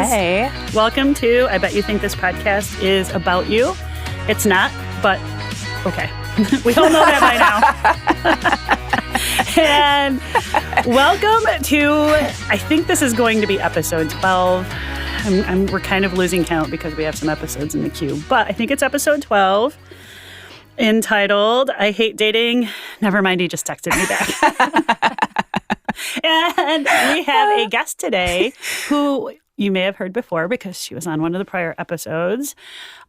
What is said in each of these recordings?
Hey. Welcome to I Bet You Think This Podcast is About You. It's not, but okay. We all know that by now. And welcome to, I think this is going to be episode 12. We're kind of losing count because we have some episodes in the queue, but I think it's episode 12, entitled I Hate Dating. Nevermind, he just texted me back. And we have a guest today who you may have heard before because she was on one of the prior episodes,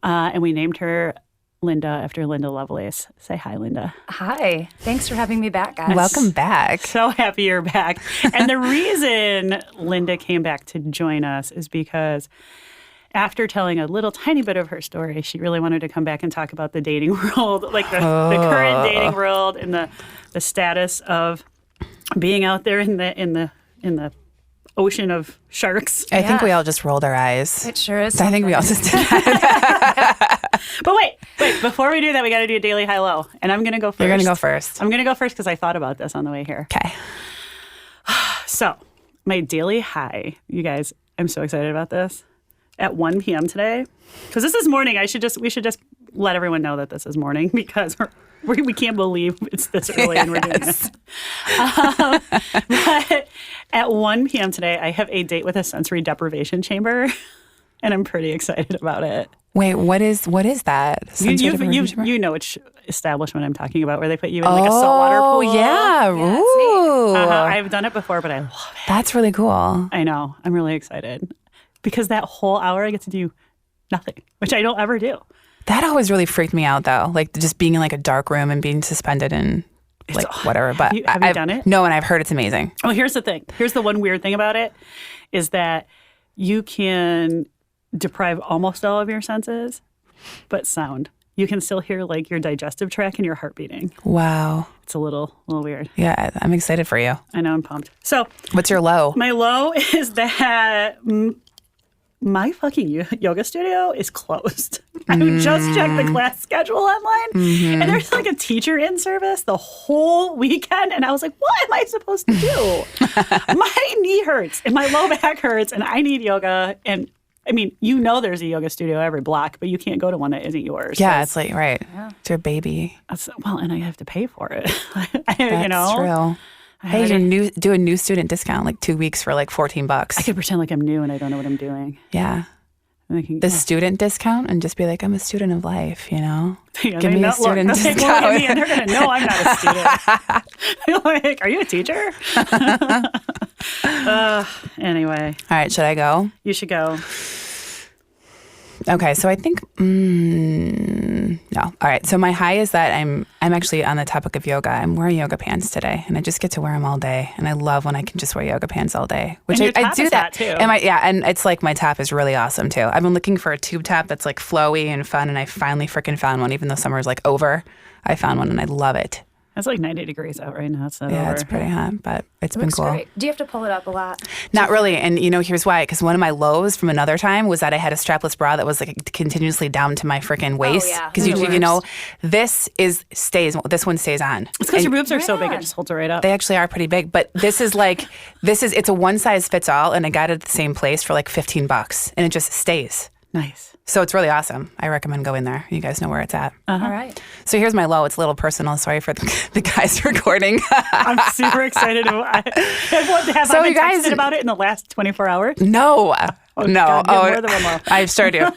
and we named her Linda after Linda Lovelace. Say hi, Linda. Hi. Thanks for having me back, guys. Welcome back. So happy you're back. And the reason Linda came back to join us is because after telling a little tiny bit of her story, she really wanted to come back and talk about the dating world, like the current dating world and the status of being out there in the ocean of sharks. I think we all just rolled our eyes. It sure is. I think we all just did that. But wait. Before we do that, we got to do a daily high-low. And I'm going to go first. You're going to go first. I'm going to go first because I thought about this on the way here. Okay. So my daily high, you guys, I'm so excited about this. At 1 p.m. today, because this is morning. We should just let everyone know that this is morning because we can't believe it's this early and we're doing this. But at 1 p.m. today, I have a date with a sensory deprivation chamber, and I'm pretty excited about it. Wait, what is that? You know which establishment I'm talking about, where they put you in like a saltwater pool. Oh, yeah. Ooh. I've done it before, but I love it. That's really cool. I know. I'm really excited because that whole hour I get to do nothing, which I don't ever do. That always really freaked me out, though. Like just being in like a dark room and being suspended in like whatever. But have you done it? No, and I've heard it's amazing. Oh, here's the thing. Here's the one weird thing about it is that you can deprive almost all of your senses, but sound. You can still hear like your digestive tract and your heart beating. Wow. It's a little weird. Yeah, I'm excited for you. I know, I'm pumped. So what's your low? My low is that my fucking yoga studio is closed. I just checked the class schedule online, and there's like a teacher in service the whole weekend, and I was like, what am I supposed to do? My knee hurts, and my low back hurts, and I need yoga, and I mean, there's a yoga studio every block, but you can't go to one that isn't yours. Yeah, it's like, right. Yeah. It's your baby. Well, and I have to pay for it. That's true. Hey, do a new student discount, like 2 weeks for like $14. I could pretend like I'm new and I don't know what I'm doing. Yeah. Student discount and just be like, I'm a student of life, you know? Yeah, Give me a student discount. They look at me and they're going to know I'm not a student. They're like, are you a teacher? Anyway. All right, should I go? You should go. Okay, so I think no. All right, so my high is that I'm actually on the topic of yoga. I'm wearing yoga pants today, and I just get to wear them all day. And I love when I can just wear yoga pants all day, which I do that too. And it's like my top is really awesome too. I've been looking for a tube top that's like flowy and fun, and I finally freaking found one. Even though summer's like over, I found one and I love it. It's like 90 degrees out right now. It's not over. It's pretty hot, but it's been cool. Great. Do you have to pull it up a lot? Not really. And, here's why. Because one of my lows from another time was that I had a strapless bra that was like continuously down to my freaking waist. Because, this one stays on. It's because your boobs are so big, it just holds it right up. They actually are pretty big. But this is like, it's a one size fits all. And I got it at the same place for like $15. And it just stays. Nice. So it's really awesome. I recommend going there. You guys know where it's at. All right. So here's my low. It's a little personal. Sorry for the guys recording. I'm super excited. Have you guys texted about it in the last 24 hours? No. No. God, more than one low. I sure do.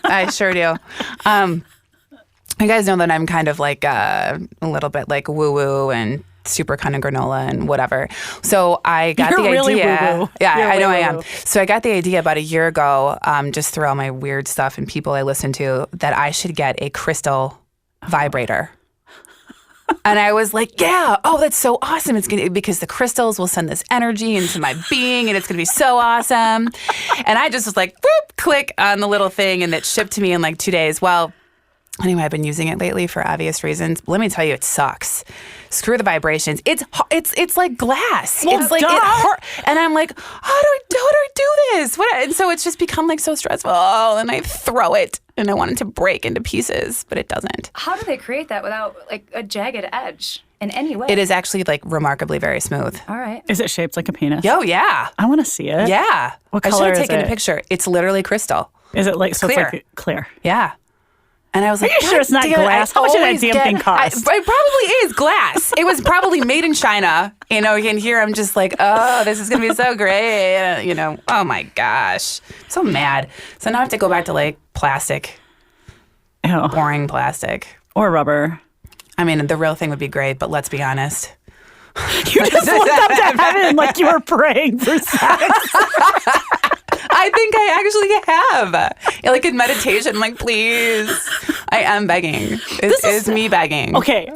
You guys know that I'm kind of like a little bit like woo-woo and super kind of granola and whatever. So I got the really idea. Woo-woo. Yeah, You're I know woo-woo. I am. So I got the idea about a year ago, just through all my weird stuff and people I listen to, that I should get a crystal vibrator. And I was like, yeah, that's so awesome. It's because the crystals will send this energy into my being and it's going to be so awesome. And I just was like, boop, click on the little thing and it shipped to me in like 2 days. Well, anyway, I've been using it lately for obvious reasons. But let me tell you, it sucks. Screw the vibrations. It's like glass. Well, it's like it hurt. And I'm like, how do I do this? And so it's just become like so stressful. And I throw it. and I want it to break into pieces, but it doesn't. How do they create that without like a jagged edge in any way? It is actually like remarkably very smooth. All right. Is it shaped like a penis? Oh, yeah. I want to see it. Yeah. What I should color have is taken it? a picture. It's literally crystal. Is it like, so clear. it's like clear? Yeah. And I was like, you sure it's not "God damn it, glass? I How much did that always damn thing cost?" It probably is glass. It was probably made in China. You know, and here I'm just like, oh, this is going to be so great. You know, oh my gosh. So mad. So now I have to go back to like plastic, Ew. boring plastic. Or rubber. I mean, the real thing would be great, but let's be honest. You just looked up to heaven like you were praying for sex. I think I actually have. Yeah, like in meditation, I'm like, please. I am begging. It is me begging. Okay.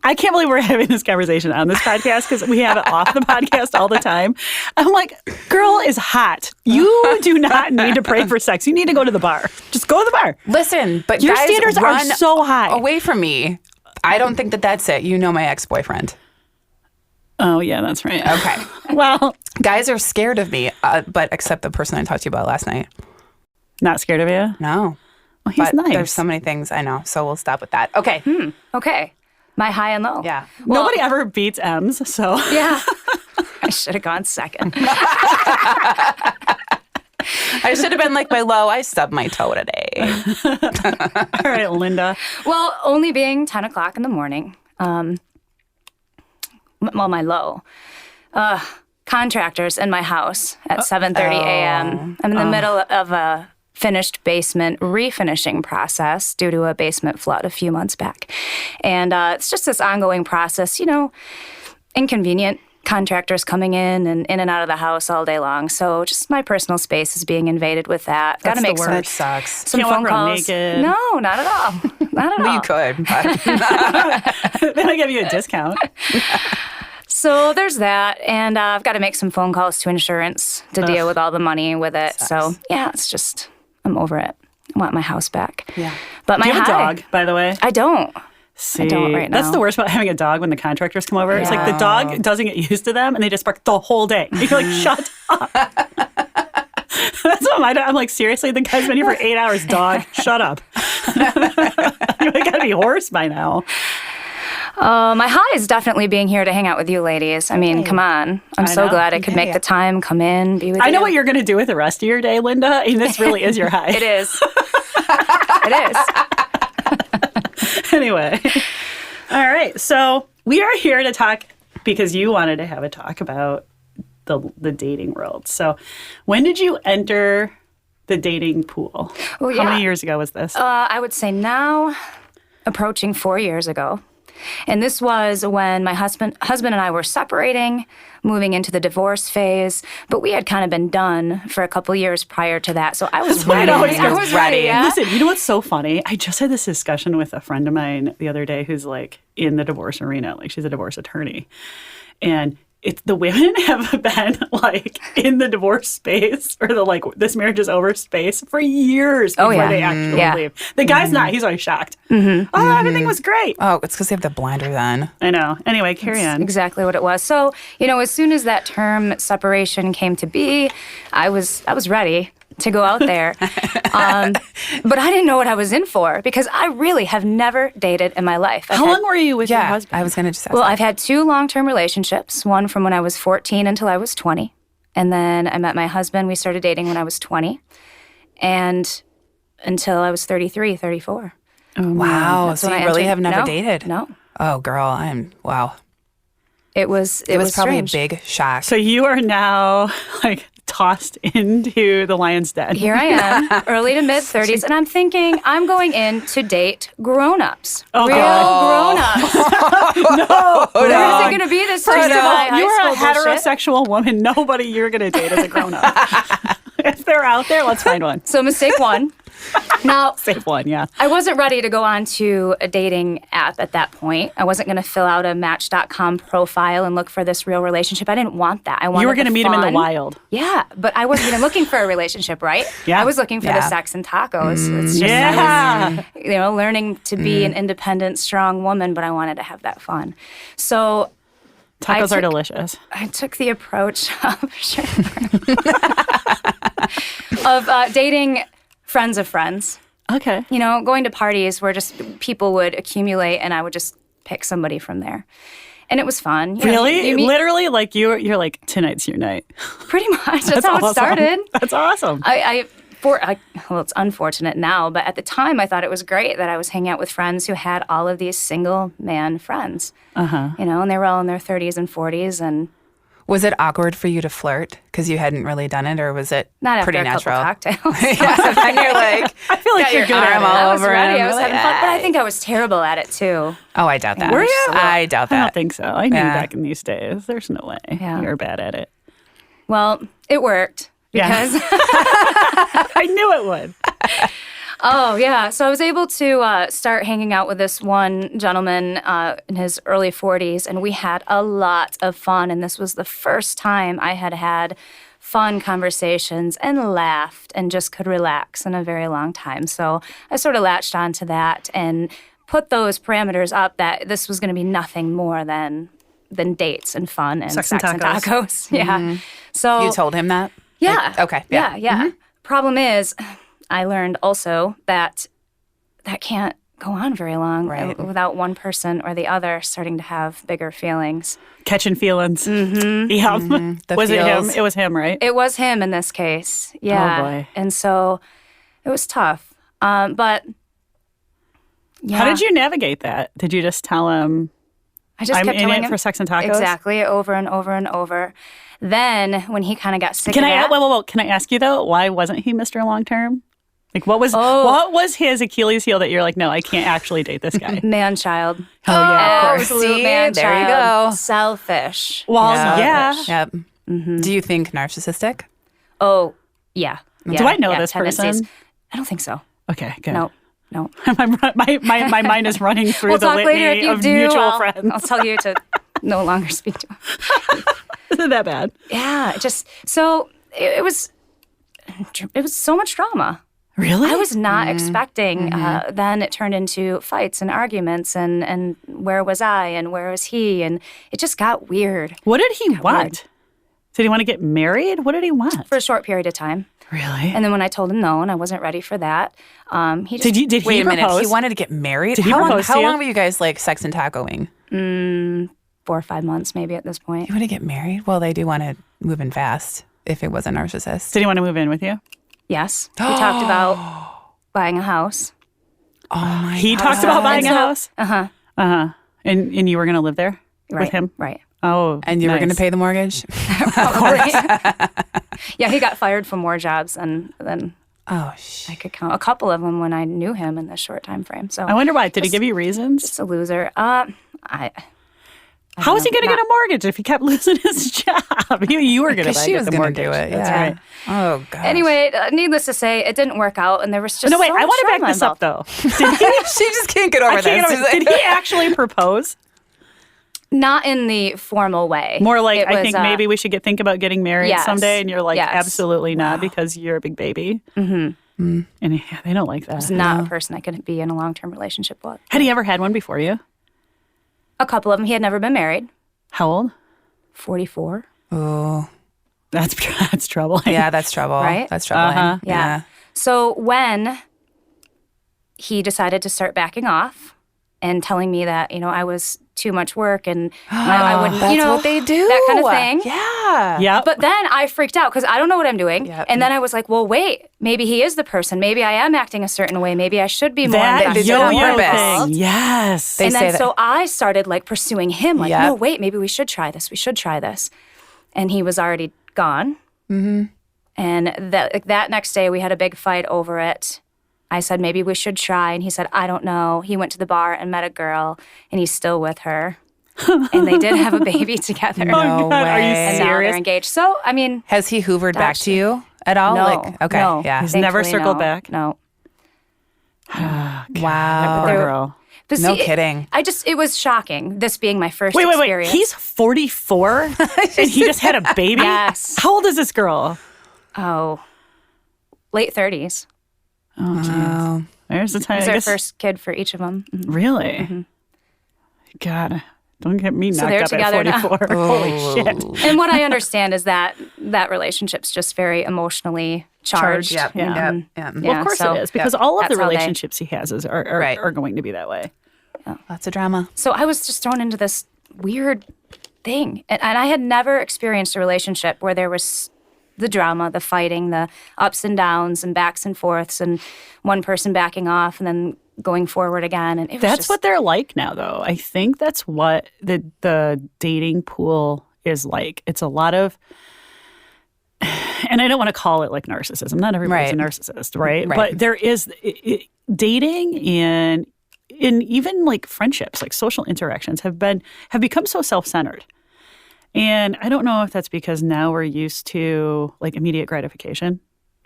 I can't believe we're having this conversation on this podcast because we have it off the podcast all the time. I'm like, girl is hot. You do not need to pray for sex. You need to go to the bar. Just go to the bar. Listen, but Your guys standards are run so high. away from me. I don't think that that's it. You know my ex-boyfriend. Oh, yeah, that's right. Okay. Well, Guys are scared of me, but except the person I talked to you about last night. not scared of you? No. Well, he's But nice. there's so many things I know, so we'll stop with that. Okay. Okay. My high and low. Yeah. Well, Nobody ever beats M's, so. Yeah. I should have gone second. I should have been like my low. I stubbed my toe today. All right, Linda. Well, only being 10 o'clock in the morning. Well, my low. Contractors in my house at 7:30 a.m. I'm in the middle of a finished basement refinishing process due to a basement flood a few months back. And it's just this ongoing process, you know, inconvenient contractors coming in and out of the house all day long. So just my personal space is being invaded with that. Got to make some, That sucks. some Can't walk phone around calls. naked. No, not at all. Not at all. Well, you could, but Then I give you a discount. So there's that, and I've got to make some phone calls to insurance to deal with all the money with it. So yeah, it's just I'm over it. I want my house back. Yeah. But my Do you have a high- dog, by the way? I don't. See, don't right That's now. the worst about having a dog when the contractors come over. It's like the dog doesn't get used to them and they just bark the whole day. You're like, shut up. That's what my dog, I'm like, seriously? The guy's been here for 8 hours, dog. Shut up. You gotta be hoarse by now. My high is definitely being here to hang out with you ladies. I mean, come on. I'm so know. glad I could make the time, come in, be with you. I know what you're gonna do with the rest of your day, Linda. I mean, this really is your high. It is. It is. Anyway. All right. So we are here to talk because you wanted to have a talk about the dating world. So when did you enter the dating pool? Oh, How yeah. many years ago was this? I would say now, approaching 4 years ago. And this was when my husband and I were separating, moving into the divorce phase. But we had kind of been done for a couple years prior to that. So I was what it ready. always I goes. was ready. Yeah? Listen, you know what's so funny? I just had this discussion with a friend of mine the other day who's like in the divorce arena. Like she's a divorce attorney. And it's the women have been like in the divorce space or the like this marriage is over space for years before yeah. they actually Yeah. leave. The guy's not. He's always shocked. Oh, everything was great. oh, it's because they have the blinders on. I know. Anyway, carry on. Exactly what it was. So, you know, as soon as that term separation came to be, I was ready to go out there. But I didn't know what I was in for because I really have never dated in my life. How long were you with your husband? I was going to just ask Well, that. I've had 2 long-term relationships, one from when I was 14 until I was 20. And then I met my husband. We started dating when I was 20. And until I was 33, 34. Wow. That's So when you I really entered- have never No, dated? No. Oh, girl. Wow. It was Probably strange. a big shock. So you are now like tossed into the lion's den. Here I am, early to mid 30s, and I'm thinking I'm going in to date grown-ups. Oh, Real God. grown-ups. No. There isn't going to be this First of all, high you are a school bullshit. heterosexual woman. Nobody you're going to date is a grown up. If they're out there, let's find one. So mistake 1. Now, Save one, yeah. I wasn't ready to go on to a dating app at that point. I wasn't going to fill out a Match.com profile and look for this real relationship. I didn't want that. I wanted You were going to the meet him in the fun. wild. Yeah, but I wasn't even looking for a relationship, right? Yeah. I was looking for the Yeah. sex and tacos. It's just, Yeah. you know, learning to be an independent, strong woman, but I wanted to have that fun. So Tacos are took- delicious. I took the approach of dating friends of friends. Okay. You know, going to parties where just people would accumulate and I would just pick somebody from there. And it was fun. You know, Really? you meet- Literally, like you're like, tonight's your night. Pretty much. That's how awesome. it started. That's awesome. Well, it's unfortunate now, but at the time I thought it was great that I was hanging out with friends who had all of these single man friends. You know, and they were all in their 30s and 40s. And Was it awkward for you to flirt because you hadn't really done it, or was it not after pretty a natural? couple cocktails. Yeah, and you're like, I feel like got you're your good at arm it. all I was over ready. him. I was having fun, but I think I was terrible at it too. Oh, I doubt that. Were you? I doubt I that. don't think so. I knew Yeah. back in these days. There's no way Yeah. you're bad at it. Well, it worked Yeah. because I knew it would. Oh, yeah. So I was able to start hanging out with this one gentleman in his early 40s, and we had a lot of fun. And this was the first time I had had fun conversations and laughed and just could relax in a very long time. So I sort of latched onto that and put those parameters up that this was going to be nothing more than dates and fun and Sex and tacos. Yeah. So You told him that? yeah. Okay. Yeah. Yeah. Problem is, I learned also that can't go on very long Right. without one person or the other starting to have bigger feelings. Catching feelings. Mm-hmm. Yeah. The Was it him? feels. It was him, right? It was him in this case. Yeah. Oh, boy. And so it was tough. But yeah. How did you navigate that? Did you just tell him, I just I'm kept in telling it him for sex and tacos? exactly over and over and over. Then when he kind of got sick Can of I that, whoa. Can I ask you though, why wasn't he Mr. Long Term? Like what was his Achilles heel that you're like, no, I can't actually date this guy? man-child. Oh yeah, of course. Absolute See? man-child. There you go. Selfish. Well, yeah. Yep. Do you think narcissistic? Oh, yeah. Do I know yeah, this tendencies. person? I don't think so. Okay, good. No. my mind is running through We'll the talk litany later if you of do. mutual friends. I'll tell you to no longer speak to him. Isn't that bad? Yeah, so it was so much drama. Really? I was not expecting. Then it turned into fights and arguments, and where was I and where was he, and it just got weird What did he want? Did he want to get married? What did he want? for a short period of time. Really? And then when I told him no, and I wasn't ready for that, he just Did Wait he a minute. propose? He wanted to get married? Did he how long, propose to how you? long were you guys like sex and tacoing? 4 or 5 months maybe at this point. You want to get married? Well, they do want to move in fast if it was a narcissist. Did he want to move in with you? Yes, we talked about buying a house. Oh my He talked about buying a house? Uh-huh. Uh-huh. And you were going to live there Right. with him? Right. Oh, And you were going to nice. pay the mortgage? Probably. Yeah, he got fired from more jobs, and then Oh, I could count a couple of them when I knew him in this short time frame. So I wonder why. Did he give you reasons? just a loser. How was he going to get a mortgage if he kept losing his job? You were going to because she get was the going to mortgage. do it. That's Yeah. right. Oh, God. Anyway, needless to say, it didn't work out, and there was just No, wait. so I much want to back drama this up, involved. though. Did he? she just can't get over I can't this. get over- Did he actually propose? Not in the formal way. More like, It I was, think maybe we should think about getting married yes. someday. And you're like, Yes. absolutely not, because you're a big baby. Mm-hmm. And yeah, they don't like that. It's not a person I could be in a long-term relationship with. Had he ever had one before you? A couple of them. He had never been married. How old? 44. Oh, That's troubling. yeah, that's trouble. Right? That's troubling. Uh-huh. Yeah. So when he decided to start backing off and telling me that, I was too much work and I wouldn't, That's what they do. that kind of thing. Yeah. Yep. But then I freaked out because I don't know what I'm doing. Yep. And then I was like, well, wait, maybe he is the person. Maybe I am acting a certain way. Maybe I should be more that invested yo-yo and more thing. involved. Yes. They And say then that- so I started like pursuing him, like, Yep. no, wait, maybe we should try this. We should try this. And he was already gone. Mm-hmm. And that next day we had a big fight over it. I said, maybe we should try. And he said, I don't know. He went to the bar and met a girl, and he's still with her. And they did have a baby together. No God, are you way. And now serious? they're engaged. So, I mean, Has he hoovered back to you at all? no. Like, okay. No. Yeah. He's never Thankfully, circled no. back? No. Wow. Poor There- girl. But No see, kidding. It was shocking, this being my first Wait. experience. He's 44 and he just had a baby? Yes. How old is this girl? Oh, late 30s. Oh, geez. There's the time. It was I our guess- first kid for each of them. Mhm. Really? God. Don't get me So knocked they're up at together now. 44. Holy shit. And what I understand is that relationship's just very emotionally charged. Yep. Yeah. Yep. Yep. Well, of course so it is, because all of that's the how they- relationships he has are going to be that way. Lots of drama. So I was just thrown into this weird thing. And I had never experienced a relationship where there was the drama, the fighting, the ups and downs and backs and forths and one person backing off and then going forward again. And it was That's what they're like now, though. I think that's what the dating pool is like. It's a lot of, and I don't want to call it like narcissism. Not everybody's a narcissist, right? But there is dating and even like friendships, like social interactions have become so self-centered. And I don't know if that's because now we're used to like immediate gratification,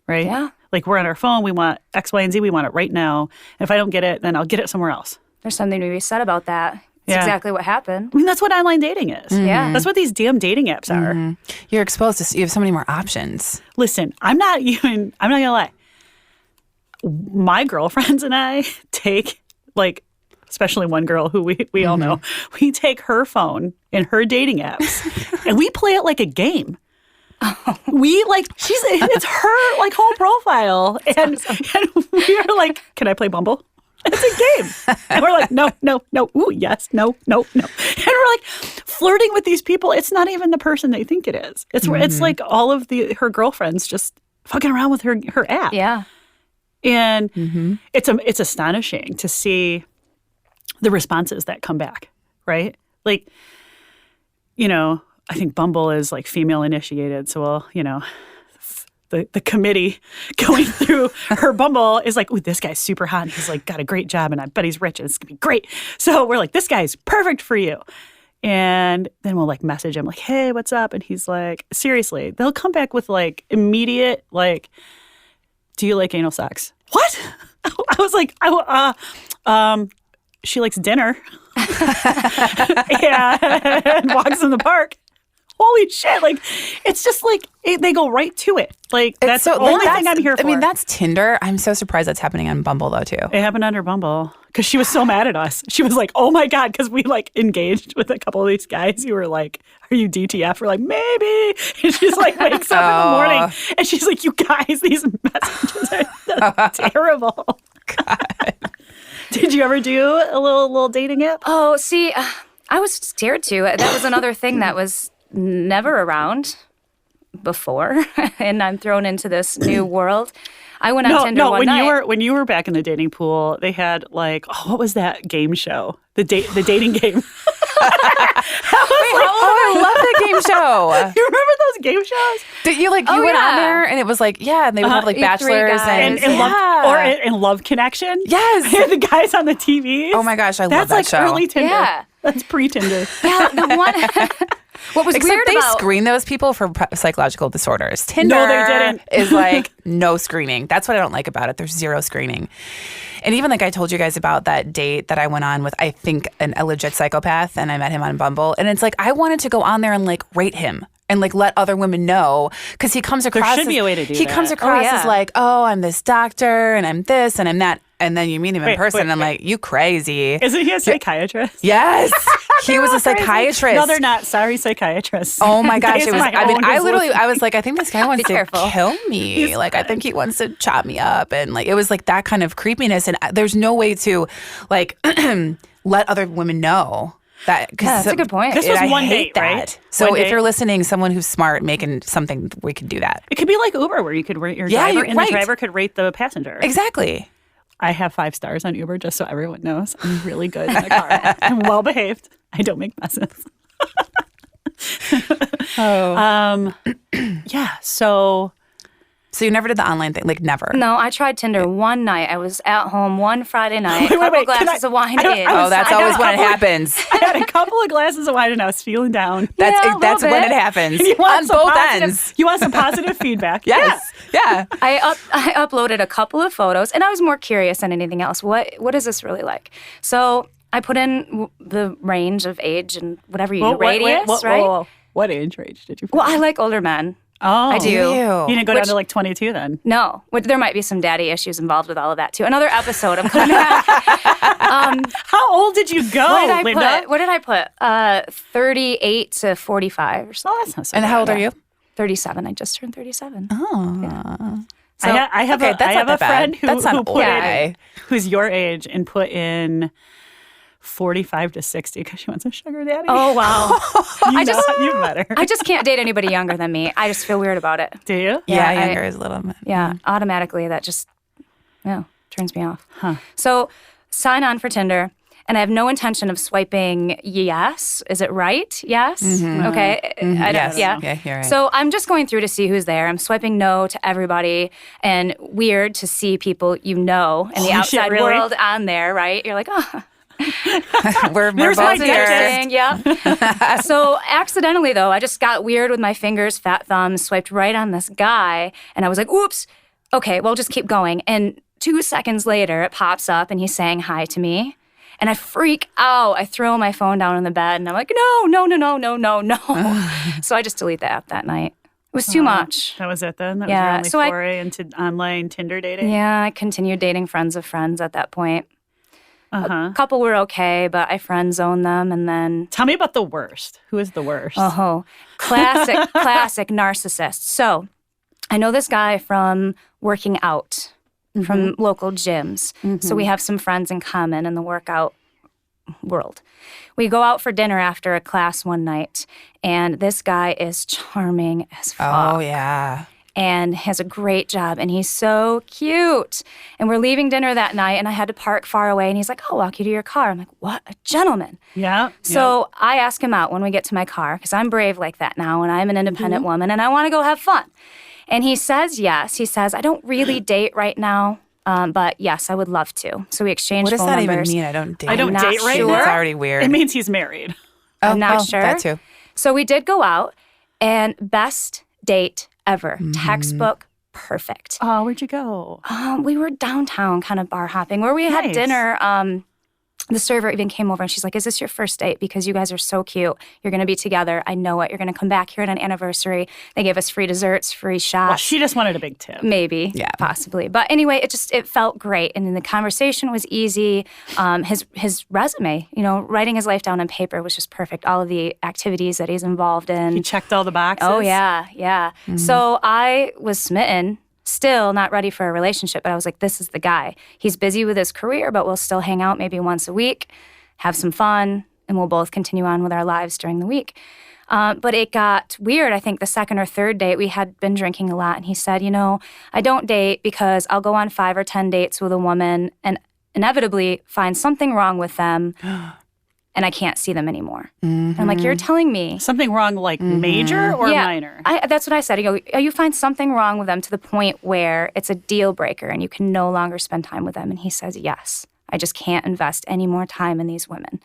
right? Yeah. Like we're on our phone, we want X, Y, and Z, we want it right now. And if I don't get it, then I'll get it somewhere else. There's something to be said about that. It's exactly what happened. I mean, that's what online dating is. Yeah. That's what these damn dating apps are. You're exposed to, you have so many more options. Listen, I'm not going to lie. My girlfriends and I take, like, especially one girl who we all know, we take her phone and her dating apps and we play it like a game. We like it's her like whole profile and we are like, can I play Bumble? It's a game. And we're like, no. Ooh, yes, no. And we're like flirting with these people. It's not even the person they think it is. It's like all of her girlfriends just fucking around with her app. Yeah. And it's astonishing to see the responses that come back, right? Like, I think Bumble is like female initiated. So, the committee going through her Bumble is like, ooh, this guy's super hot. And he's like got a great job and I bet he's rich and it's going to be great. So we're like, this guy's perfect for you. And then we'll like message him like, hey, what's up? And he's like, seriously, they'll come back with like immediate, like, do you like anal sex? What? I was like, she likes dinner. And walks in the park. Holy shit. Like, it's just like, they go right to it. Like, that's the only thing I'm here for. I mean, that's Tinder. I'm so surprised that's happening on Bumble, though, too. It happened under Bumble because she was so mad at us. She was like, oh my God, because we like engaged with a couple of these guys who were like, are you DTF? We're like, maybe. And she's like, wakes up in the morning and she's like, you guys, these messages are terrible. God. Did you ever do a little dating app? Oh, see, I was scared to. That was another thing that was never around before, and I'm thrown into this new world. I went on Tinder one night. When you were back in the dating pool, they had like, what was that game show? The dating game. I love that game show. You remember those game shows? Did you went on there and it was like, and they would have like bachelors and Love Connection. Yes. And the guys on the TVs. Oh my gosh, I love that That's show. like early Tinder. Yeah. That's pre-Tinder. Yeah, the one. What was Except weird they about screen those people for psychological disorders. Tinder No, they didn't. is like no screening. That's what I don't like about it. There's zero screening. And even like I told you guys about that date that I went on with, I think, a legit psychopath, and I met him on Bumble. And it's like, I wanted to go on there and like rate him and like let other women know, because he comes across should be a way to do he that. comes across yeah. as like, oh, I'm this doctor and I'm this and I'm that. And then you meet him in person and I'm like, you crazy. Isn't he a psychiatrist? Yes. He was a psychiatrist. No, they're not. Sorry, psychiatrists. Oh my gosh. It was, I was like, I think this guy wants to careful. kill me. Like, I think he wants to chop me up. And like, it was like that kind of creepiness. And there's no way to like let other women know that. Yeah, that's a good point. This was one date, right? So One if date. you're listening, someone who's smart making something, we could do that. It could be like Uber, where you could rate your driver, and the driver could rate the passenger. Exactly. I have 5 stars on Uber, just so everyone knows. I'm really good in the car. I'm well behaved. I don't make messes. Yeah. So you never did the online thing, like never. No, I tried Tinder one night. I was at home one Friday night, Wait, glasses of wine in. That's always when it happens. I had a couple of glasses of wine and I was feeling down. That's when it happens on both ends. You want some positive feedback? Yes. Yeah. I uploaded a couple of photos, and I was more curious than anything else. What is this really like? So I put in the range of age and whatever you radius, right? Whoa. What age range did you put? Well, I like older men. Oh, I do. You didn't go down to like 22 then? No, there might be some daddy issues involved with all of that too. Another episode. I'm coming back. How old did you go, Linda? What did I put? 38 to 45 or something. Oh, that's not so And bad. how old are you? 37. I just turned 37. Oh. I have okay, a, that's I not have that a friend bad. That's not who put old, in, okay. who's your age and put in 45 to 60 because she wants a sugar daddy. Oh, wow. You met her. I just can't date anybody younger than me. I just feel weird about it. Do you? Yeah, Yeah, younger is a little bit. Yeah, automatically that just, turns me off. Huh. So sign on for Tinder. And I have no intention of swiping yes. Is it right? Yes? Okay. I don't, Yes. Yeah. Okay, you're right. So I'm just going through to see who's there. I'm swiping no to everybody. And weird to see people you know in the Holy shit, outside really? world on there, right? You're like, oh, we're There's my both here. dentist. interesting. Yeah. So accidentally, though, I just got weird with my fingers, fat thumbs, swiped right on this guy. And I was like, oops. Okay, well, just keep going. And 2 seconds later, it pops up and he's saying hi to me. And I freak out. I throw my phone down on the bed and I'm like, no. So I just delete the app that night. It was too much. That was it then? That Yeah, was so your I- only foray into online Tinder dating? Yeah, I continued dating friends of friends at that point. Uh-huh. A couple were okay, but I friend zoned them and then, Tell me about the worst. Who is the worst? classic narcissist. So I know this guy from working out. From local gyms. So we have some friends in common in the workout world. We go out for dinner after a class one night, and this guy is charming as fuck. Oh, yeah. And has a great job, and he's so cute. And we're leaving dinner that night, and I had to park far away, and he's like, I'll walk you to your car. I'm like, what a gentleman. Yeah. So I ask him out when we get to my car, because I'm brave like that now, and I'm an independent woman, and I want to go have fun. And he says yes. He says, I don't really date right now, but yes, I would love to. So we exchange What does phone that numbers. even mean? I don't date. I don't not date right sure. now. It's already weird. It means he's married. I'm not sure. That too. So we did go out, and best date ever. Textbook perfect. Oh, where'd you go? We were downtown kind of bar hopping where we had Nice. dinner. The server even came over and she's like, is this your first date? Because you guys are so cute. You're going to be together. I know it. You're going to come back here on an anniversary. They gave us free desserts, free shots. Well, she just wanted a big tip. Maybe, Yeah. possibly. But anyway, it felt great. And then the conversation was easy. His resume, writing his life down on paper was just perfect. All of the activities that he's involved in. He checked all the boxes. Oh, yeah. So I was smitten, still not ready for a relationship, but I was like, this is the guy. He's busy with his career, but we'll still hang out maybe once a week, have some fun, and we'll both continue on with our lives during the week. But it got weird. I think the second or third date, we had been drinking a lot, and he said, I don't date because I'll go on 5 or 10 dates with a woman and inevitably find something wrong with them, and I can't see them anymore. And I'm like, you're telling me. Something wrong, like major or minor? That's what I said. You find something wrong with them to the point where it's a deal breaker and you can no longer spend time with them. And he says, yes, I just can't invest any more time in these women.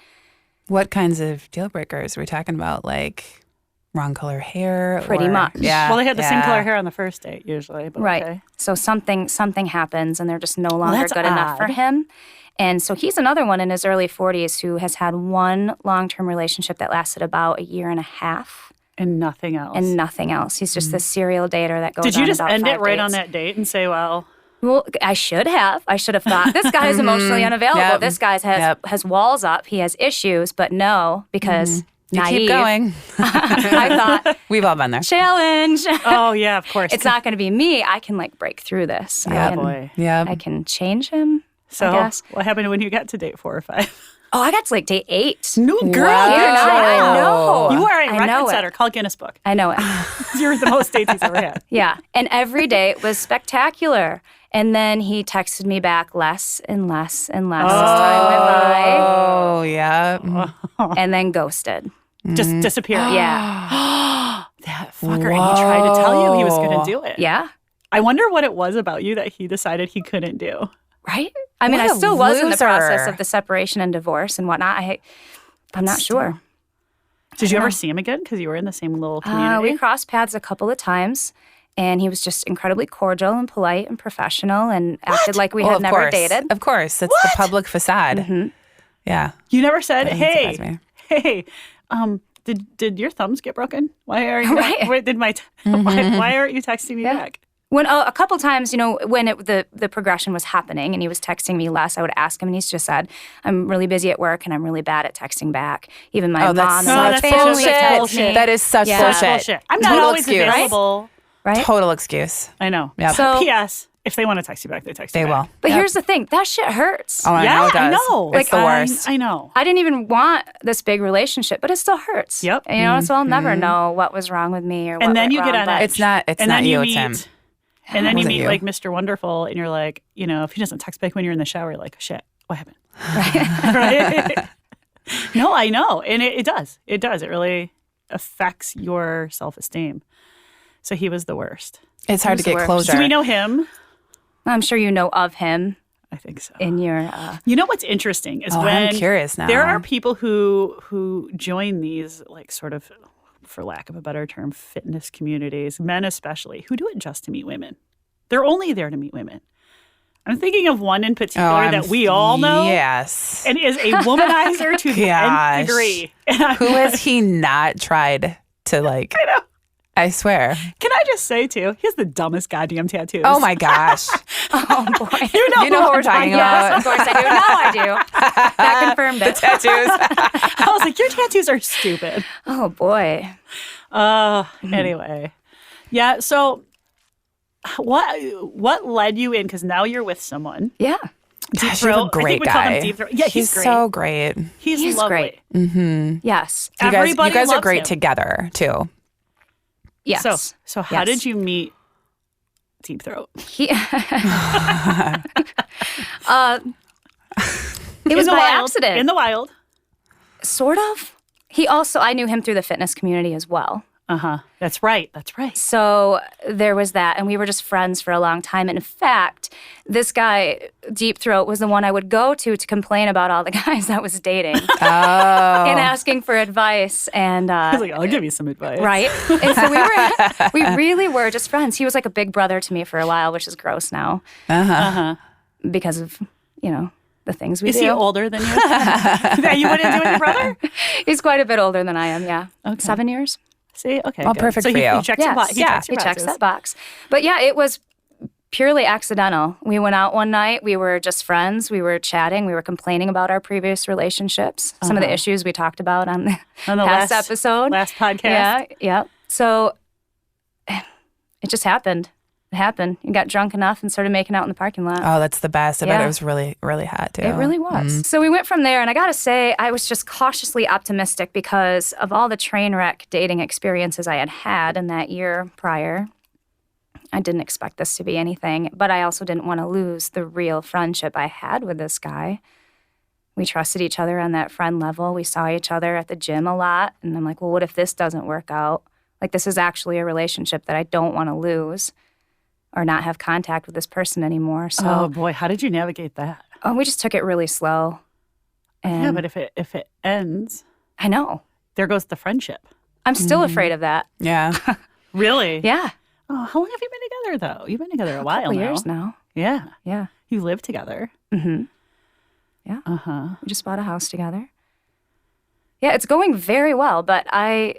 What kinds of deal breakers are we talking about? Like wrong color hair? Pretty much. Yeah. Well, they had the same yeah. color hair on the first date, usually. But Right. Okay. So something happens and they're just no longer that's good enough for odd. him. And so he's another one in his early 40s who has had one long-term relationship that lasted about 1.5 years. And nothing else. And nothing else. He's just this serial dater that goes Did you on just about end 5 it right dates. on that date and say, well, Well, I should have thought this guy is emotionally unavailable. Yep. This guy has walls up. He has issues, but no, because You naive. keep going. I thought, We've all been there. challenge. oh, yeah, of course. It's not going to be me. I can break through this. Yeah, boy. Yeah. I can change him. So, I guess. what happened when you got to date 4 or 5? Oh, I got to date 8. No, girl. Wow. good Yeah, I job. know. You are a I know record it. setter. Call Guinness Book. I know it. You're the most dates he's ever had. Yeah. And every date was spectacular. And then he texted me back less and less and less as time Oh, yeah. went by. And then ghosted. Just disappeared. Yeah. That fucker. And he tried to tell you he was going to do it. Yeah. I wonder what it was about you that he decided he couldn't do. Right? I mean, What I a still was in the loser. process of the separation and divorce and whatnot. I'm not sure. Did you ever see him again? Because you were in the same little community. We crossed paths a couple of times, and he was just incredibly cordial and polite and professional and acted like we Well, had of never course. dated. Of course. It's the public facade. Yeah. You never said, doesn't "Hey, surprise hey, did your thumbs get broken? Why are you? Right. Why aren't you texting me back?" When a couple times, when the progression was happening and he was texting me less, I would ask him, and he's just said, "I'm really busy at work and I'm really bad at texting back." Even my mom and my family tells me that is such bullshit. I'm not Total always excuse. available. Right? Total excuse. I know. Yep. So, P.S. If they want to text you back, they text you They back. will. but here's the thing: that shit hurts. Oh, I know it does. I know. It's the worst. I know. I didn't even want this big relationship, but it still hurts. Yep. So I'll never know what was wrong with me or what And then went you get wrong, on but- edge. It's not you, it's him. And then you Wasn't meet you. like Mr. Wonderful, and you're like, if he doesn't text back when you're in the shower, you're like, shit, what happened? Right? No, I know. And it does. It does. It really affects your self-esteem. So he was the worst. It's hard to Who's the get worst? closure. Do we know him? I'm sure you know of him I think so. in your. You know what's interesting is when I'm curious now. there are people who join these like sort of, for lack of a better term, fitness communities, men especially, who do it just to meet women. They're only there to meet women. I'm thinking of one in particular that we all know. Yes. And is a womanizer to the Gosh. nth degree. Who has he not tried to like? I know. I swear. Can I just say, too, he has the dumbest goddamn tattoos. Oh my gosh. Oh boy. You know who we're talking about. Yes, of course I do. Now I do. That confirmed it. Tattoos. I was like, your tattoos are stupid. Oh boy. Anyway. Yeah, so what led you in? Because now you're with someone. Yeah. Deep Gosh, Throat. he's a great I think we call him guy. Deep Throat. Yeah, he's great. so great. He's lovely. great. Yes. Everybody You guys are loves great him. together too. Yes. So how Yes. did you meet Deep Throat? He, it was In the by wild. accident. In the wild. Sort of. I knew him through the fitness community as well. Uh-huh. That's right. That's right. So there was that, and we were just friends for a long time. And in fact, this guy, Deep Throat, was the one I would go to complain about all the guys I was dating and asking for advice. And I was like, I'll give you some advice. right, and so we really were just friends. He was like a big brother to me for a while, which is gross now because of the things we do. Is he older than you? That you wouldn't do with your brother? He's quite a bit older than I am. Yeah, Okay. 7 years. See, okay. Well, good. perfect so for he you. checks Yes. your box. He checks that box. But yeah, it was purely accidental. We went out one night. We were just friends. We were chatting. We were complaining about our previous relationships, some of the issues we talked about on the past episode. Last podcast. Yeah. So it just happened. It happened. You got drunk enough and started making out in the parking lot. Oh, that's the best. I bet Yeah. it was really, really hot too. It really was. So we went from there, and I got to say, I was just cautiously optimistic because of all the train wreck dating experiences I had had in that year prior. I didn't expect this to be anything, but I also didn't want to lose the real friendship I had with this guy. We trusted each other on that friend level. We saw each other at the gym a lot, and I'm like, well, what if this doesn't work out? Like, this is actually a relationship that I don't want to lose or not have contact with this person anymore. So Oh boy, how did you navigate that? we just took it really slow. And Yeah, but if it ends, I know. there goes the friendship. I'm still afraid of that. Yeah. Really? Yeah. Oh, how long have you been together though? You've been together a while Couple now. years now. Yeah. Yeah. You live together. Mm-hmm. Yeah. Uh-huh. We just bought a house together. Yeah, it's going very well, but I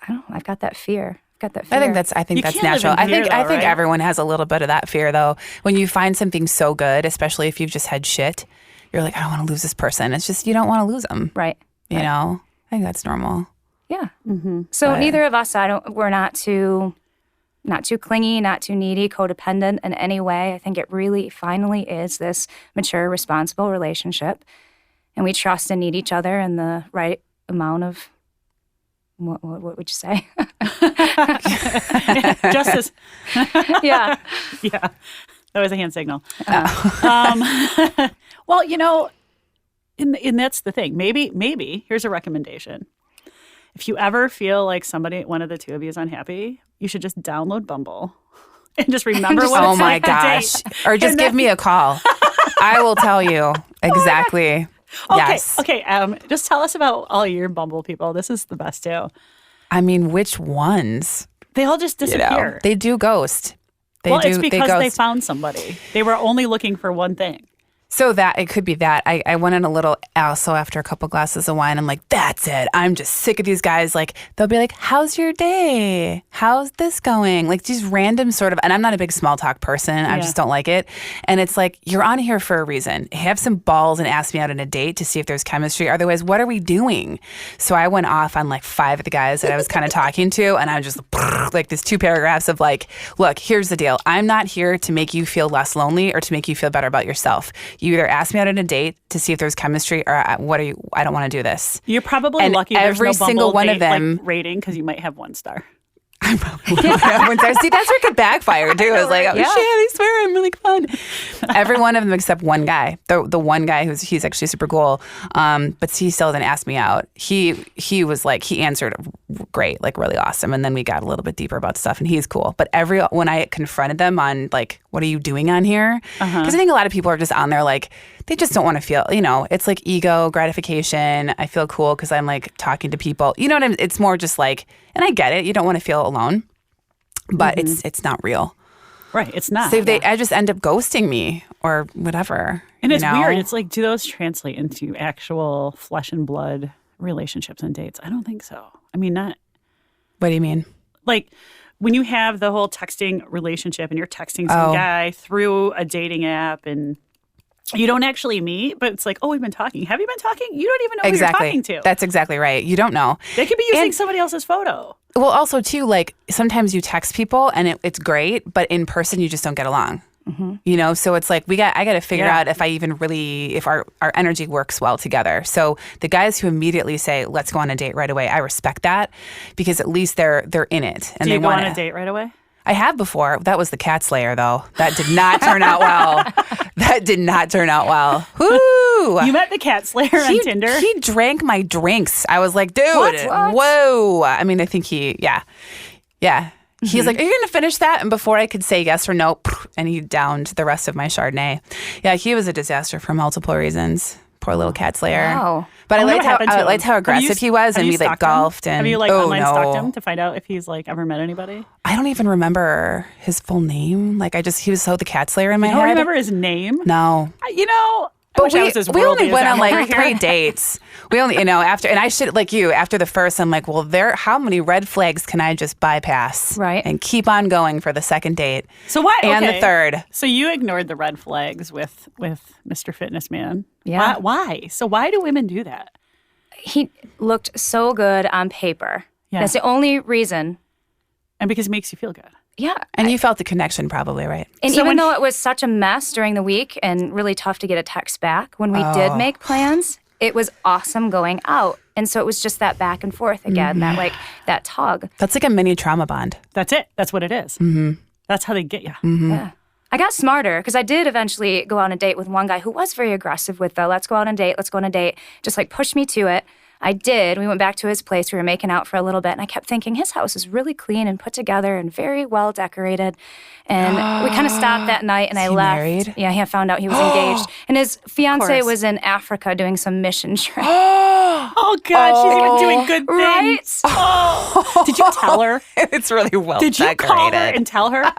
don't know. I've got that fear. I think that's You that's can't live natural. in I fear, think though, I think right? everyone has a little bit of that fear though. When you find something so good, especially if you've just had shit, you're like, I don't want to lose this person. It's just you don't want to lose them. right. You know? I think that's normal. Yeah. Mm-hmm. So But- neither of us, we're not too clingy, not too needy, codependent in any way. I think it really finally is this mature, responsible relationship. And we trust and need each other in the right amount of, what would you say? Just as Yeah. yeah. That was a hand signal. Uh, Well, and that's the thing. Maybe here's a recommendation. If you ever feel like one of the two of you is unhappy, you should just download Bumble and just remember what Oh it's my like to gosh. date. Or just And give me a call. I will tell you exactly. Okay, Yes. okay. Just tell us about all your Bumble people. This is the best too. I mean, which ones? They all just You know, disappear. they do ghost. Well, it's because they ghost. found somebody. They were only looking for one thing. So that it could be that. I went in a little also after a couple glasses of wine. I'm like, that's it. I'm just sick of these guys. Like, they'll be like, how's your day? How's this going? Like these random sort of, and I'm not a big small talk person. I just don't like it. And it's like, you're on here for a reason. Have some balls and ask me out on a date to see if there's chemistry. Otherwise, what are we doing? So I went off on like 5 of the guys that I was kind of talking to. And I was just like this 2 paragraphs of like, look, here's the deal. I'm not here to make you feel less lonely or to make you feel better about yourself. You either ask me out on a date to see if there's chemistry, or I don't want to do this. You're probably lucky there's no Bumble date, rating because you might have 1 star. I probably have 1 star. See, that's where it could backfire too. I was like, oh shit, I swear I'm really fun. Every one of them except one guy. The one guy he's actually super cool, but he still didn't ask me out. He was like, he answered great, like really awesome, and then we got a little bit deeper about stuff, and he's cool. But when I confronted them on like, what are you doing on here? Because I think a lot of people are just on there like, they just don't want to feel, it's like ego gratification. I feel cool because I'm like talking to people. You know what I mean? It's more just like, and I get it. You don't want to feel alone, but it's not real. Right. It's not. So I just end up ghosting me or whatever. And it's weird. It's like, do those translate into actual flesh and blood relationships and dates? I don't think so. I mean, not. What do you mean? Like when you have the whole texting relationship and you're texting some guy through a dating app and you don't actually meet, but it's like, oh, we've been talking. Have you been talking? You don't even know who you're talking to. That's exactly right. You don't know. They could be using somebody else's photo. Well, also, too, like sometimes you text people and it's great, but in person you just don't get along. So it's like I got to figure out if if our energy works well together. So the guys who immediately say, let's go on a date right away, I respect that because at least they're in it. And Do you go on a date right away? I have before. That was the cat slayer, though. That did not turn out well. That did not turn out well. Woo! You met the cat slayer on Tinder? He drank my drinks. I was like, dude, What? Whoa. I mean, I think yeah. He's like, are you going to finish that? And before I could say yes or no, and he downed the rest of my Chardonnay. Yeah, he was a disaster for multiple reasons. Poor little cat slayer. Wow. But I liked how aggressive he was, and we like golfed. And have you online stalked him to find out if he's like ever met anybody? I don't even remember his full name. Like he was so the cat slayer in my head. You don't remember his name? No. But we only went on like 3 dates. We only, after, and I should, like you, after the first, I'm like, well, how many red flags can I just bypass? Right. And keep on going for the second date. So why? And the third. So you ignored the red flags with Mr. Fitness Man. Yeah. Why? So why do women do that? He looked so good on paper. Yeah. That's the only reason. And because it makes you feel good. Yeah. And you felt the connection probably, right? And even though it was such a mess during the week and really tough to get a text back, when we did make plans, it was awesome going out. And so it was just that back and forth again, that tug. That's like a mini trauma bond. That's it. That's what it is. Mm-hmm. That's how they get you. Mm-hmm. Yeah. I got smarter because I did eventually go on a date with one guy who was very aggressive with the let's go on a date, just like pushed me to it. I did. We went back to his place. We were making out for a little bit, and I kept thinking his house is really clean and put together and very well decorated. And we kind of stopped that night, and I left. Married? Yeah, I found out he was engaged, and his fiance was in Africa doing some mission trip. Oh God, she's even doing good things. Right? Oh. Did you tell her? It's really well Did you decorated. call her and tell her?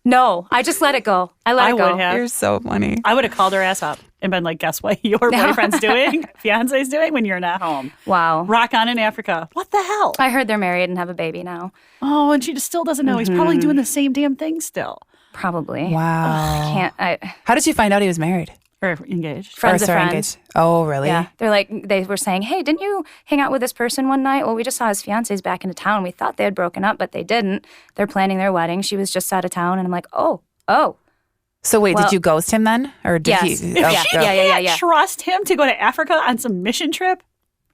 No, I just let it go. I let it go. Would have. You're so funny. I would have called her ass up and been like, guess what your boyfriend's doing, fiance's doing when you're not home. Wow. Rock on in Africa. What the hell? I heard they're married and have a baby now. Oh, and she just still doesn't know. He's probably doing the same damn thing still. Probably. Wow. I How did you find out he was married? Or engaged. Friends Or of sorry, friends. engaged. Oh, really? Yeah. They were saying, hey, didn't you hang out with this person one night? Well, we just saw his fiance's back into town. We thought they had broken up, but they didn't. They're planning their wedding. She was just out of town. And I'm like, oh. So wait, did you ghost him then? Or did Yes. he? Yeah. Trust him to go to Africa on some mission trip?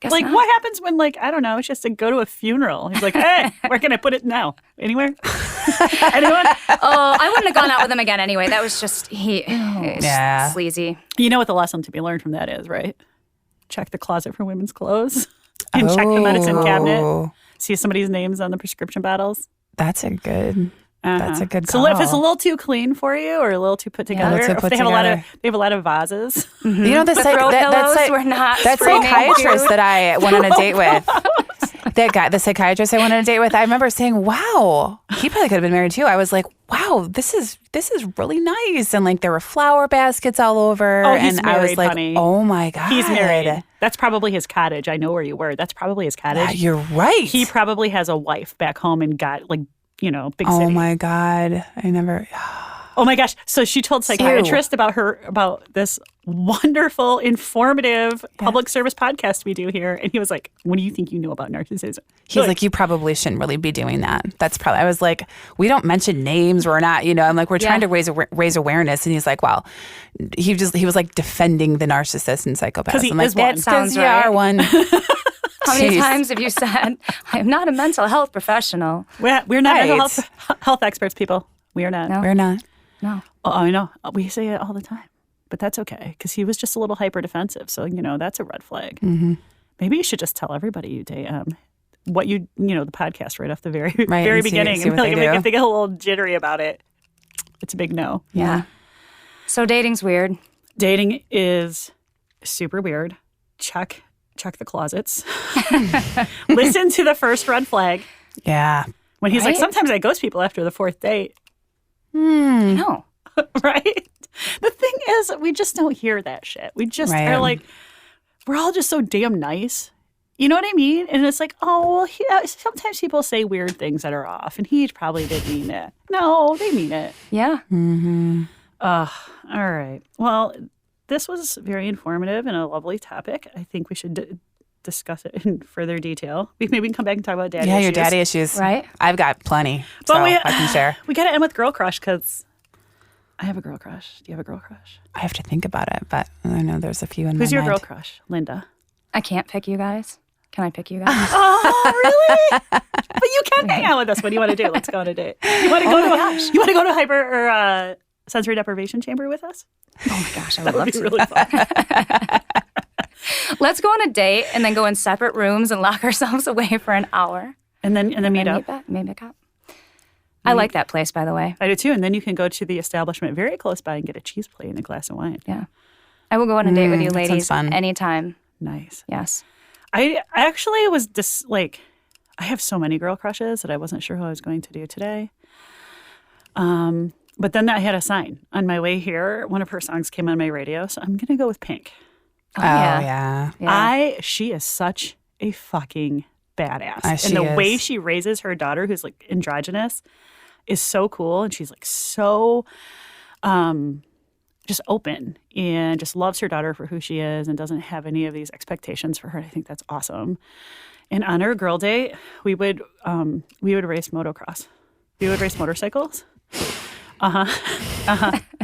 Guess like, not. what happens when, like, I don't know, it's just to go to a funeral? He's like, hey, where can I put it now? Anywhere? Anyone? Oh, I wouldn't have gone out with him again anyway. That was just, just sleazy. You know what the lesson to be learned from that is, right? Check the closet for women's clothes and check the medicine cabinet. See if somebody's name's on the prescription bottles. That's a good call. So if it's a little too clean for you or a little too put together, little too if put they have together. a lot of vases. You know, The throw pillows were not that screaming psychiatrist cute. that I went on a date with. That guy, the psychiatrist I went on a date with, I remember saying, wow, he probably could have been married too. I was like, wow, this is really nice. And like there were flower baskets all over. Oh, he's and married, I was like, honey. oh my God. He's married. That's probably his cottage. I know where you were. That's probably his cottage. Yeah, you're right. He probably has a wife back home and got like, big city. Oh my God. I never. Oh my gosh. So she told psychiatrist about this wonderful, informative public service podcast we do here. And he was like, what do you think you know about narcissism? He's like, you probably shouldn't really be doing that. That's probably, I was like, we don't mention names. We're not, I'm like, we're trying to raise awareness. And he's like, well, he was like defending the narcissist and psychopath. Because he I'm like, is one. That sounds you right. are one. How many times have you said, I am not a mental health professional? We're not mental health experts, people. We are not. No. We're not. No. Oh, I know. We say it all the time. But that's okay, because he was just a little hyper defensive. So, that's a red flag. Mm-hmm. Maybe you should just tell everybody you date what the podcast right off the very and beginning. see what they do. If they get a little jittery about it, it's a big no. Yeah. So dating's weird. Dating is super weird. Check the closets. Listen to the first red flag. Yeah. When he's like, Right? sometimes I ghost people after the fourth date. No. Right? The thing is, we just don't hear that shit. We just are like, we're all just so damn nice. You know what I mean? And it's like, oh, well, sometimes people say weird things that are off, and he probably didn't mean it. No, they mean it. Yeah. Mm-hmm. All right. Well, this was very informative and a lovely topic. I think we should discuss it in further detail. Maybe we can come back and talk about daddy issues. Yeah, your daddy issues. Right. I've got plenty, But so I can share. We got to end with girl crush, because I have a girl crush. Do you have a girl crush? I have to think about it, but I know there's a few in Who's my your mind. girl crush? Linda. I can't pick you guys. Can I pick you guys? Oh, really? But you can hang out with us. What do you want to do? Let's go on a date. You want to go to a hyper or sensory deprivation chamber with us? Oh my gosh, I That would would love be to. really fun. Let's go on a date and then go in separate rooms and lock ourselves away for an hour. And then meet up. Meet back up. I like that place, by the way. I do too. And then you can go to the establishment very close by and get a cheese plate and a glass of wine. Yeah. I will go on a date with you that sounds ladies fun. Mm, anytime. Nice. Yes. I actually was just like, I have so many girl crushes that I wasn't sure who I was going to do today. But then I had a sign on my way here. One of her songs came on my radio, so I'm going to go with Pink. Oh, yeah. She is such a fucking badass. She And the is. way she raises her daughter, who's like androgynous, is so cool. And she's like so just open and just loves her daughter for who she is and doesn't have any of these expectations for her. I think that's awesome. And on our girl date, we would race motocross. We would race motorcycles. Wouldn't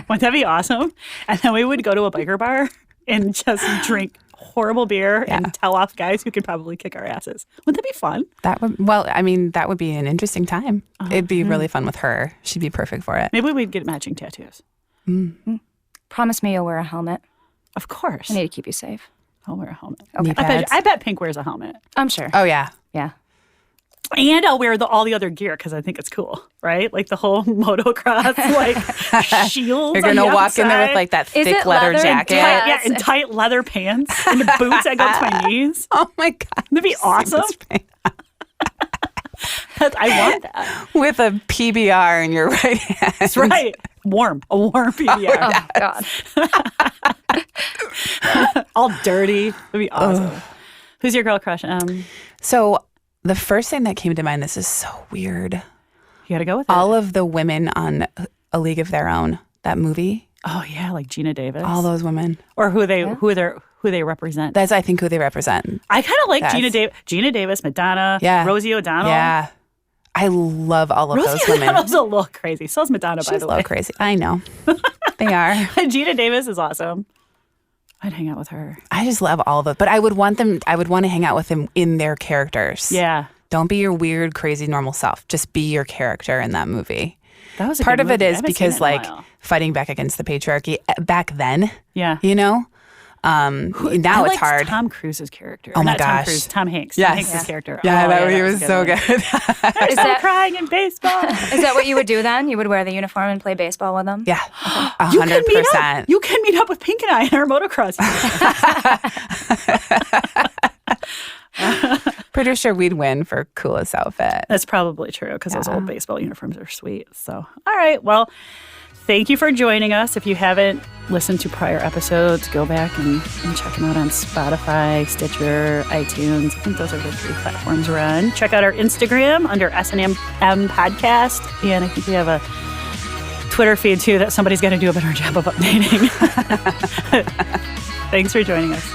that be awesome? And then we would go to a biker bar and just drink horrible beer and tell off guys who could probably kick our asses. Wouldn't that be fun? That would be an interesting time. It'd be really fun with her. She'd be perfect for it. Maybe we'd get matching tattoos. Promise me you'll wear a helmet. Of course. I need to keep you safe. I'll wear a helmet. Knee pads. I bet Pink wears a helmet. I'm sure. Oh, yeah. Yeah. And I'll wear all the other gear because I think it's cool, right? Like the whole motocross, like shields. You're going to walk in there with like that Is thick it leather leather and jacket. tight? yeah, and tight leather pants and the boots that go to my knees. Oh, my God. That'd be awesome. I want that. With a PBR in your right hand. That's right. A warm PBR. Oh, God. All dirty. That'd be awesome. Who's your girl crush? So the first thing that came to mind, this is so weird. You got to go with it. All of the women on A League of Their Own, that movie, Oh yeah, like Gina Davis. all those women. Or who they represent. That's, I think, who they represent. I kind of like That's- Gina Davis, Madonna, Yeah. Rosie O'Donnell. Yeah. I love all of Rosie those women. O'Donnell's a little crazy. So's Madonna, by She's the a way. little crazy. I know. They are. Gina Davis is awesome. I'd hang out with her. I just love all of it. But I would want to hang out with them in their characters. Yeah. Don't be your weird, crazy, normal self. Just be your character in that movie. That was a Part good of it movie. I is haven't seen because it in a like while. fighting back against the patriarchy back then, Yeah. you know? Now I it's liked hard. Tom Cruise's character. Oh my Not Tom gosh. Cruise, Tom Hanks. Yes. Tom Hanks' character. Yeah, Oh, that movie that was so one. good. There's Is no that- crying in baseball. Is that what you would do then? You would wear the uniform and play baseball with them? Yeah, You can meet up. 100%. You can meet up with Pink and I in our motocross. pretty sure we'd win for coolest outfit. That's probably true because those old baseball uniforms are sweet. So, all right. Well, thank you for joining us. If you haven't listened to prior episodes, go back and check them out on Spotify, Stitcher, iTunes. I think those are the 3 platforms we're on. Check out our Instagram under S&M Podcast. And I think we have a Twitter feed, too, that somebody's got to do a better job of updating. Thanks for joining us.